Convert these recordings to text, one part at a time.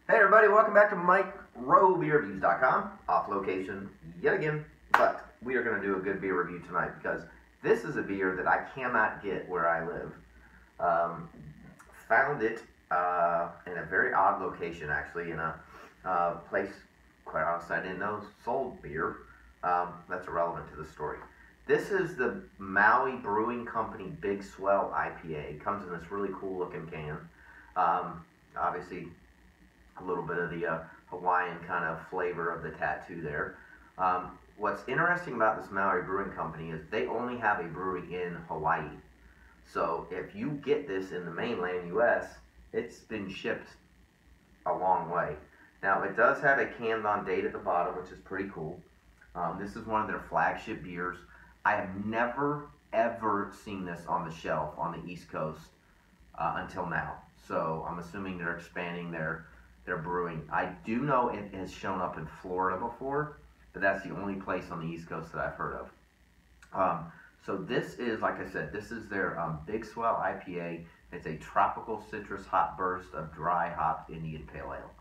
Hey everybody, welcome back to MikeRowBeerReviews.com. Off location yet again, but we are going to do a good beer review tonight because this is a beer that I cannot get where I live. Found it in a very odd location, actually, in a place, quite honestly, I didn't know sold beer. That's irrelevant to the story. This is the Maui Brewing Company Big Swell IPA. It comes in this really cool looking can. Obviously, a little bit of the Hawaiian kind of flavor of the tattoo there. What's interesting about this Maui Brewing Company is they only have a brewery in Hawaii. So if you get this in the mainland US, it's been shipped a long way. Now it does have a canned on date at the bottom, which is pretty cool. This is one of their flagship beers. I have never ever seen this on the shelf on the East Coast until now. So I'm assuming they're expanding their brewing. I do know it has shown up in Florida before, but that's the only place on the East Coast that I've heard of. So this is, like I said, this is their Big Swell IPA. It's a tropical citrus hop burst of dry hopped Indian Pale Ale.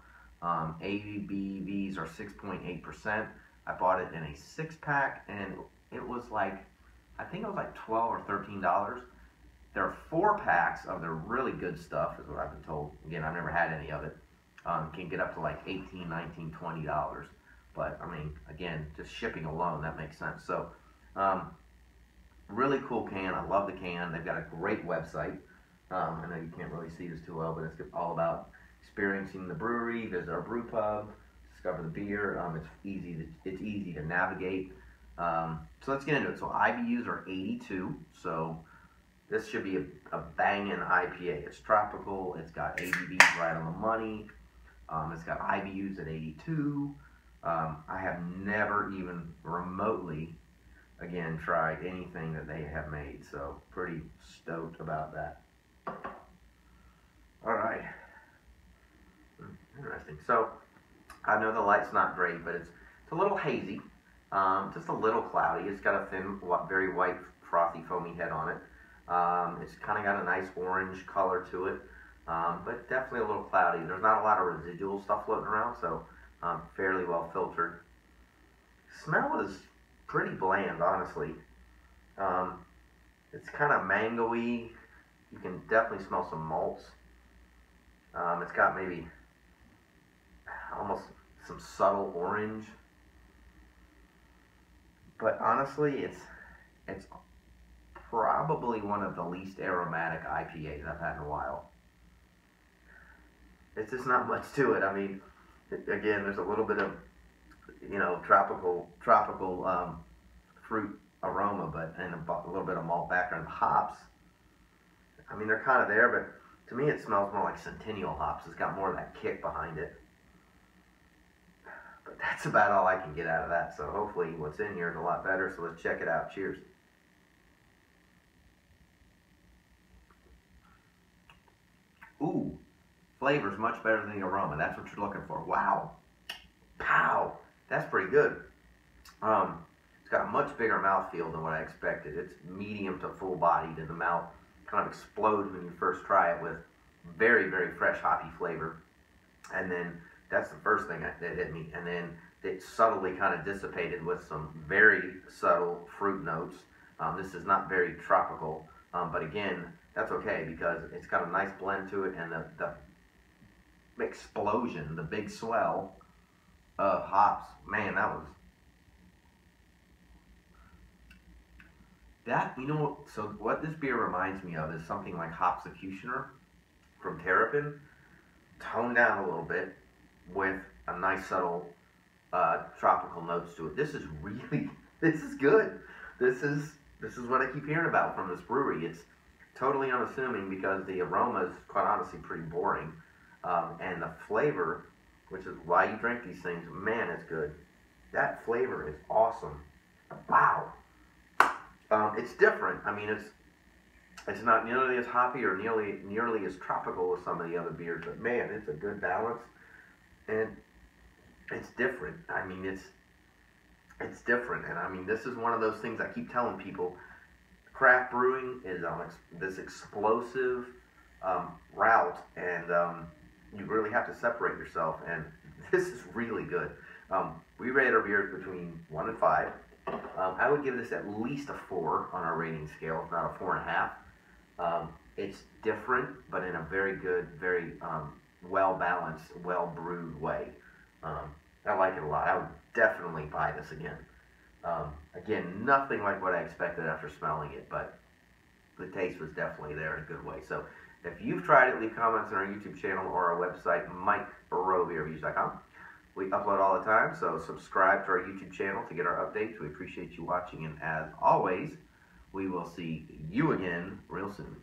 ABVs are 6.8%. I bought it in a 6-pack, and it was like, I think it was like $12 or $13. There are 4 packs of their really good stuff, is what I've been told. Again, I've never had any of it. Can get up to like $18, $19, $20. But, I mean, again, just shipping alone, that makes sense. So, really cool can. I love the can. They've got a great website. I know you can't really see this too well, but it's all about experiencing the brewery, visit our brew pub, discover the beer. It's easy to navigate. So let's get into it. So IBUs are 82. So this should be a banging IPA. It's tropical. It's got ABVs right on the money. It's got IBUs at 82. I have never even remotely, again, tried anything that they have made. So pretty stoked about that. All right. Interesting. So I know the light's not great, but it's a little hazy. Just a little cloudy. It's got a thin, very white, frothy, foamy head on it. It's kind of got a nice orange color to it, but definitely a little cloudy. There's not a lot of residual stuff floating around, so fairly well filtered. Smell is pretty bland, honestly. It's kind of mango-y. You can definitely smell some malts. It's got maybe almost some subtle orange. But honestly, it's probably one of the least aromatic IPAs I've had in a while. It's just not much to it. I mean, again, there's a little bit of, tropical fruit aroma, and a little bit of malt background. Hops, I mean, they're kind of there, but to me it smells more like Centennial hops. It's got more of that kick behind it. But that's about all I can get out of that. So hopefully what's in here is a lot better. So let's check it out. Cheers. Ooh, flavor's much better than the aroma. That's what you're looking for. Wow. Pow. That's pretty good. It's got a much bigger mouthfeel than what I expected. It's medium to full bodied, and the mouth kind of explodes when you first try it with very, very fresh hoppy flavor. And then that's the first thing that hit me. And then it subtly kind of dissipated with some very subtle fruit notes. This is not very tropical, but again, that's okay because it's got a nice blend to it, and the explosion, the big swell of hops, man, so what this beer reminds me of is something like Hopsecutioner from Terrapin, toned down a little bit with a nice subtle tropical notes to it. This is good. This is what I keep hearing about from this brewery. It's totally unassuming because the aroma is quite honestly pretty boring, and the flavor, which is why you drink these things, man, it's good. That flavor is awesome. Wow. It's different. I mean, it's not nearly as hoppy or nearly as tropical as some of the other beers, but man, it's a good balance, and it's different. I mean, it's different, and I mean, this is one of those things I keep telling people. Craft brewing is on this explosive route, and you really have to separate yourself, and this is really good. We rate our beers between 1 and 5. I would give this at least a 4 on our rating scale, if not a 4.5. It's different, but in a very good, very well balanced, well brewed way. I like it a lot. I would definitely buy this again. Again, nothing like what I expected after smelling it, but the taste was definitely there in a good way. So if you've tried it, leave comments on our YouTube channel or our website, MikeRovierreviews.com. We upload all the time, so subscribe to our YouTube channel to get our updates. We appreciate you watching, and as always, we will see you again real soon.